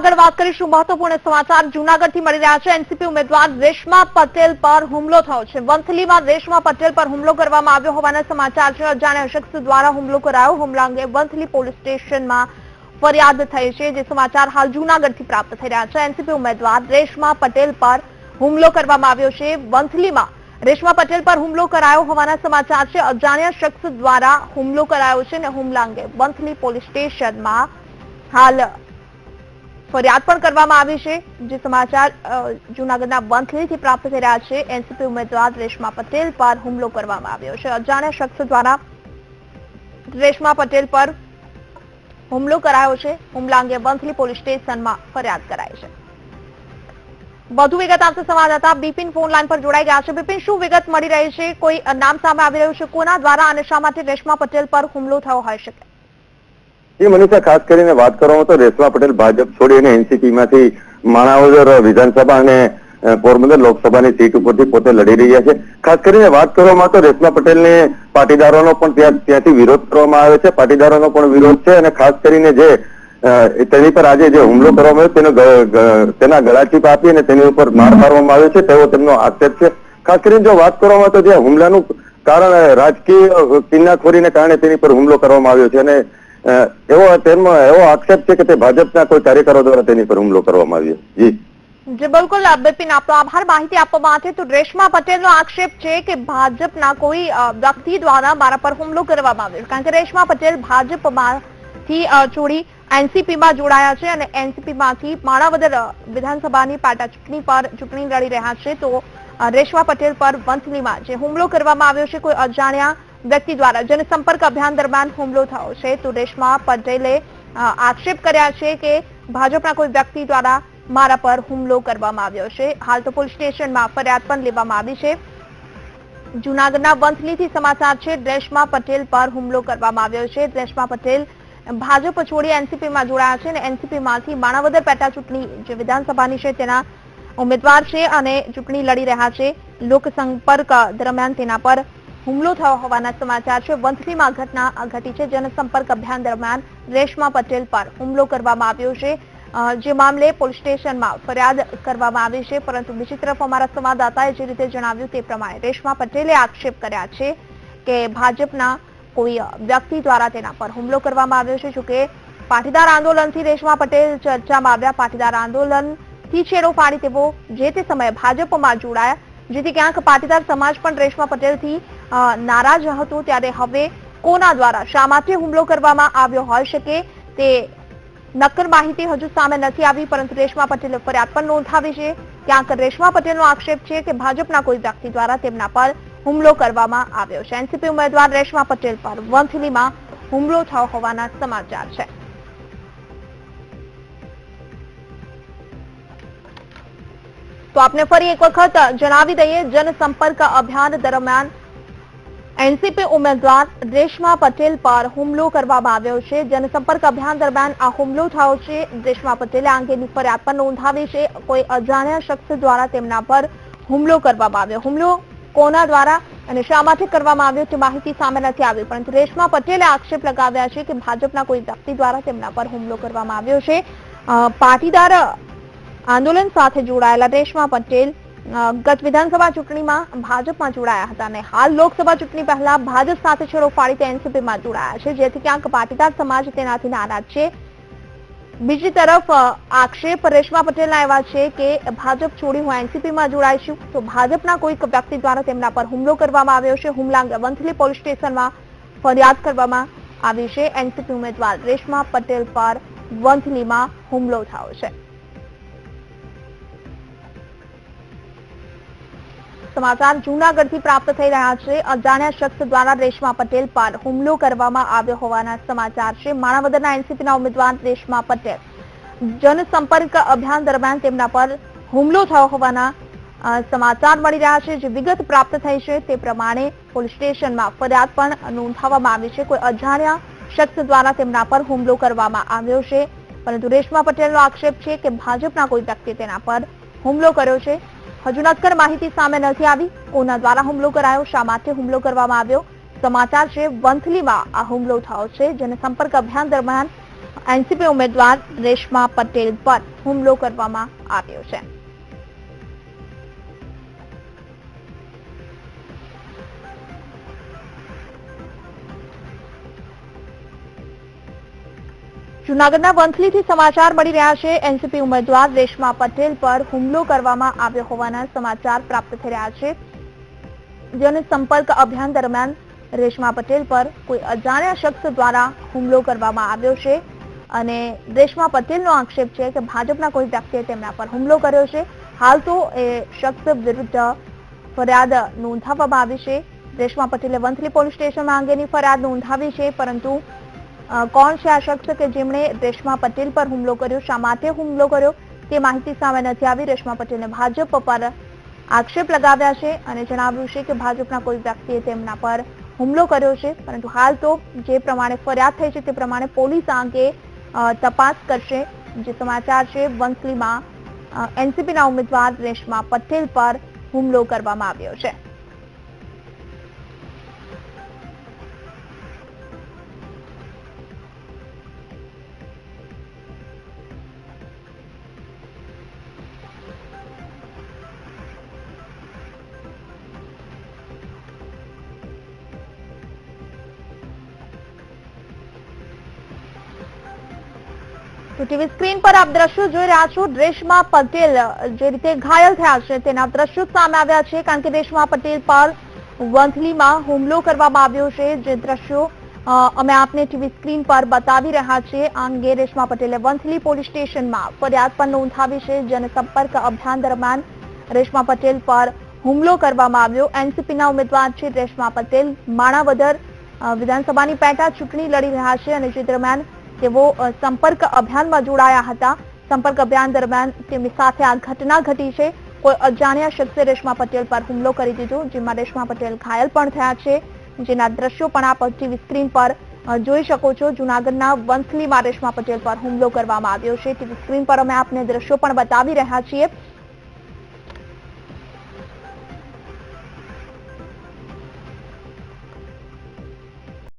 આગળ વાત કરીશું મહત્વપૂર્ણ સમાચાર જૂનાગઢથી મળી રહ્યા છે। એનસીપી ઉમેદવાર રેશમા પટેલ પર હુમલો થયો છે। વંથલીમાં રેશમા પટેલ પર હુમલો કરવામાં આવ્યો હોવાના સમાચાર છે। અજાણ્યા શખ્સ દ્વારા હુમલો કરાયો। હુમલા અંગે વંથલી પોલીસ સ્ટેશનમાં ફરિયાદ થઈ છે। જે સમાચાર હાલ જૂનાગઢથી પ્રાપ્ત થઈ રહ્યા છે। એનસીપી ઉમેદવાર રેશમા પટેલ પર હુમલો કરવામાં આવ્યો છે। વંથલીમાં રેશમા પટેલ પર હુમલો કરાયો હોવાના સમાચાર છે। અજાણ્યા શખ્સ દ્વારા હુમલો કરાયો છે અને હુમલા અંગે વંથલી પોલીસ સ્ટેશનમાં હાલ ફરિયાદ પણ કરવામાં આવી છે। જે સમાચાર જૂનાગઢના વંથલીથી પ્રાપ્ત થઈ રહ્યા છે। એનસીપી ઉમેદવાર રેશમા પટેલ પર હુમલો કરવામાં આવ્યો છે। અજાણ્યા શખ્સ દ્વારા રેશમા પટેલ પર હુમલો કરાયો છે। હુમલા અંગે વંથલી પોલીસ સ્ટેશનમાં ફરિયાદ કરાઈ છે। વધુ વિગત આપતા સંવાદદાતા બિપિન ફોન લાઈન પર જોડાઈ ગયા છે। બિપિન, શું વિગત મળી રહી છે? કોઈ નામ સામે આવી રહ્યું છે? કોના દ્વારા અને શા માટે રેશમા પટેલ પર હુમલો થયો હોઈ શકે? મનીષા, ખાસ કરીને વાત કરવામાં તો રેશમા પટેલ ભાજપ છોડી અને એનસીપીમાંથી માણાવદર વિધાનસભા અને પોરબંદર લોકસભાની સીટ ઉપરથી પોતે લડી રહ્યા છે। ખાસ કરીને વાત કરવામાં તો રેશમા પટેલને પાટીદારોનો પણ ત્યાંથી વિરોધ કરવામાં આવે છે। પાટીદારોનો પણ વિરોધ છે અને ખાસ કરીને જે તેની પર આજે જે હુમલો કરવામાં આવ્યો તેના ગળાટીપ આપી અને તેની ઉપર માર મારવામાં આવ્યો છે તેવો તેમનો આક્ષેપ છે। ખાસ કરીને જો વાત કરવામાં તો જે હુમલાનું કારણ રાજકીય કિન્નાખોરીને કારણે તેની પર હુમલો કરવામાં આવ્યો છે અને એવો આક્ષેપ છે કે તે ભાજપના કોઈ કાર્યકરો દ્વારા તેની પર હુમલો કરવામાં આવ્યો। જી બિલકુલ બિપિન, આપનો આભાર માહિતી આપવા માટે। તો રેશમા પટેલનો આક્ષેપ છે કે ભાજપના કોઈ વ્યક્તિ દ્વારા મારા પર હુમલો કરવામાં આવ્યો, કારણ કે રેશમા પટેલ ભાજપમાંથી છોડી એનસીપીમાં જોડાયા છે અને એનસીપીમાંથી માણાવદર વિધાનસભાની પેટા ચૂંટણી પર ચૂંટણી લડી રહ્યા છે। તો રેશમા પટેલ પર વંથલીમાં જે હુમલો કરવામાં આવ્યો છે કોઈ અજાણ્યા વ્યક્તિ દ્વારા જનસંપર્ક અભિયાન દરમિયાન હુમલો થયો છે। તો રેશમા પટેલે આક્ષેપ કર્યા છે કે ભાજપના કોઈ વ્યક્તિ દ્વારા મારા પર હુમલો કરવામાં આવ્યો છે। હાલ તો પોલીસ સ્ટેશનમાં ફરિયાદ પણ લેવામાં આવી છે। જૂનાગઢના વંથલીથી સમાચાર છે। રેશમા પટેલ પર હુમલો કરવામાં આવ્યો છે। રેશમા પટેલ ભાજપ છોડી એનસીપીમાં જોડાયા છે અને એનસીપીમાંથી માણાવદર પેટા ચૂંટણી જે વિધાનસભાની છે તેના ઉમેદવાર છે અને ચૂંટણી લડી રહ્યા છે। લોકસંપર્ક દરમિયાન તેના પર હુમલો થયો હોવાના સમાચાર છે। વંથલીમાં ઘટના ઘટી છે। જનસંપર્ક અભિયાન દરમિયાન રેશમા પટેલ પર હુમલો કરવામાં આવ્યો છે। જે મામલે પોલીસ સ્ટેશનમાં ફરિયાદ કરવામાં આવી છે। પરંતુ બીજી તરફ અમારા સંવાદદાતાએ જે રીતે જણાવ્યું તે પ્રમાણે રેશમા પટેલે આક્ષેપ કર્યા છે કે ભાજપના કોઈ વ્યક્તિ દ્વારા તેના પર હુમલો કરવામાં આવ્યો છે। જોકે પાટીદાર આંદોલનથી રેશમા પટેલ ચર્ચામાં આવ્યા। પાટીદાર આંદોલનથી છેડો ફાડી તેઓ જે તે સમયે ભાજપમાં જોડાયા, જેથી ક્યાંક પાટીદાર સમાજ પણ રેશમા પટેલથી નારાજ હતો। ત્યારે હવે કોના દ્વારા શા માટે હુમલો કરવામાં આવ્યો હોઈ શકે તે નક્કર માહિતી હજુ સામે નથી આવી, પરંતુ રેશમા પટેલે ફરિયાદ પણ નોંધાવી છે। ક્યાંક રેશમા પટેલનો આક્ષેપ છે કે ભાજપના કોઈ વ્યક્તિ દ્વારા તેમના પર હુમલો કરવામાં આવ્યો છે। એનસીપી ઉમેદવાર રેશમા પટેલ પર વંથલીમાં હુમલો થયો હોવાના સમાચાર છે। તો આપને ફરી એક વખત જણાવી દઈએ, જનસંપર્ક અભિયાન દરમિયાન એનસીપી ઉમેદવાર રેશમા પટેલ પર હુમલો કરવામાં આવ્યો છે। જનસંપર્ક અભિયાન દરમિયાન આ હુમલો થયો છે। રેશમા પટેલે આ અંગેની ફરિયાદ પણ નોંધાવી છે। કોઈ અજાણ્યા શખ્સ દ્વારા તેમના પર હુમલો કરવામાં આવ્યો। હુમલો કોના દ્વારા અને શા માટે કરવામાં આવ્યો તે માહિતી સામે નથી આવી, પરંતુ રેશમા પટેલે આક્ષેપ લગાવ્યા છે કે ભાજપના કોઈ વ્યક્તિ દ્વારા તેમના પર હુમલો કરવામાં આવ્યો છે। પાટીદાર આંદોલન સાથે જોડાયેલા રેશમા પટેલ ગત વિધાનસભા ચૂંટણીમાં ભાજપમાં જોડાયા હતા અને હાલ લોકસભા ચૂંટણી પહેલા ભાજપ સાથે છેડો ફાડી તે એનસીપીમાં જોડાયા છે, જેથી ક્યાંક પાટીદાર સમાજ તેનાથી નારાજ છે। બીજી તરફ આક્ષેપ રેશમા પટેલના એવા છે કે ભાજપ છોડી હું એનસીપીમાં જોડાઈશું, તો ભાજપના કોઈક વ્યક્તિ દ્વારા તેમના પર હુમલો કરવામાં આવ્યો છે। હુમલા અંગે વંથલી પોલીસ સ્ટેશનમાં ફરિયાદ કરવામાં આવી છે। એનસીપી ઉમેદવાર રેશમા પટેલ પર વંથલીમાં હુમલો થયો છે। સમાચાર જૂનાગઢથી પ્રાપ્ત થઈ રહ્યા છે। અજાણ્યા શખ્સ દ્વારા રેશમા પટેલ પર હુમલો કરવામાં આવ્યો હોવાના સમાચાર છે। માણાવદરના એનસીપીના ઉમેદવાર રેશમા પટેલ જનસંપર્ક અભિયાન દરમિયાન તેમના પર હુમલો થયો હોવાના સમાચાર મળી રહ્યા છે। જે વિગત પ્રાપ્ત થઈ છે તે પ્રમાણે પોલીસ સ્ટેશનમાં ફરિયાદ પણ નોંધાવવામાં આવી છે। કોઈ અજાણ્યા શખ્સ દ્વારા તેમના પર હુમલો કરવામાં આવ્યો છે, પરંતુ રેશમા પટેલનો આક્ષેપ છે કે ભાજપના કોઈ વ્યક્તિએ તેના પર હુમલો કર્યો છે। હજુ નક્કર માહિતી સામે નથી આવી, કોના દ્વારા હુમલો કરાયો, શા માટે હુમલો કરવામાં આવ્યો। સમાચાર છે વંથલીમાં આ હુમલો થયો છે। જનસંપર્ક અભિયાન દરમિયાન એનસીપી ઉમેદવાર રેશમા પટેલ પર હુમલો કરવામાં આવ્યો છે. જૂનાગઢના વંથલીથી સમાચાર મળી રહ્યા છે. એનસીપી ઉમેદવાર રેશમા પટેલ પર હુમલો કરવામાં આવ્યો હોવાના સમાચાર પ્રાપ્ત થઈ રહ્યા છે. જનસંપર્ક અભિયાન દરમિયાન રેશમા પટેલ પર કોઈ અજાણ્યા શખ્સ દ્વારા હુમલો કરવામાં આવ્યો છે અને રેશમા પટેલનો આક્ષેપ છે કે ભાજપના કોઈ વ્યક્તિએ તેમના પર હુમલો કર્યો છે. હાલ તો એ શખ્સ વિરુદ્ધ ફરિયાદ નોંધાવવામાં આવી છે. રેશમા પટેલે વંથલી પોલીસ સ્ટેશનમાં અંગેની ફરિયાદ નોંધાવી છે, પરંતુ કોણ છે આ શખ્સ કે જેમણે રેશમા પટેલ પર હુમલો કર્યો, શા માટે હુમલો કર્યો તે માહિતી સામે નથી આવી. રેશમા પટેલે ભાજપ પર આક્ષેપ લગાવ્યા છે અને જણાવ્યું છે કે ભાજપના કોઈ વ્યક્તિએ તેમના પર હુમલો કર્યો છે, પરંતુ હાલ તો જે પ્રમાણે ફરિયાદ થઈ છે તે પ્રમાણે પોલીસ આ અંગે તપાસ કરશે. જે સમાચાર છે, વંથલીમાં એનસીપીના ઉમેદવાર રેશમા પટેલ પર હુમલો કરવામાં આવ્યો છે. તો ટીવી સ્ક્રીન પર આપ દ્રશ્યો જોઈ રહ્યા છો. રેશમા પટેલ જે રીતે ઘાયલ થયા છે તેના દ્રશ્યો સામે આવ્યા છે, કારણ કે રેશમા પટેલ પર વંથલીમાં હુમલો કરવામાં આવ્યો છે. જે દ્રશ્યો અમે આપને ટીવી સ્ક્રીન પર બતાવી રહ્યા છીએ. આ અંગે રેશમા પટેલે વંથલી પોલીસ સ્ટેશનમાં ફરિયાદ પણ નોંધાવી છે. જનસંપર્ક અભિયાન દરમિયાન રેશમા પટેલ પર હુમલો કરવામાં આવ્યો. એનસીપીના ઉમેદવાર છે રેશમા પટેલ માણાવદર વિધાનસભાની પેટા ચૂંટણી લડી રહ્યા છે અને જે દરમિયાન તેઓ સંપર્ક અભિયાનમાં જોડાયા હતા. સંપર્ક અભિયાન દરમિયાન તેમની સાથે આ ઘટના ઘટી છે. કોઈ અજાણ્યા શખ્સે રેશમા પટેલ પર હુમલો કરી દીધો, જેમાં રેશમા પટેલ ઘાયલ પણ થયા છે. જેના દ્રશ્યો પણ આપ ટીવી સ્ક્રીન પર જોઈ શકો છો. જૂનાગઢના વંથલીમાં રેશમા પટેલ પર હુમલો કરવામાં આવ્યો છે. ટીવી સ્ક્રીન પર અમે આપને દ્રશ્યો પણ બતાવી રહ્યા છીએ.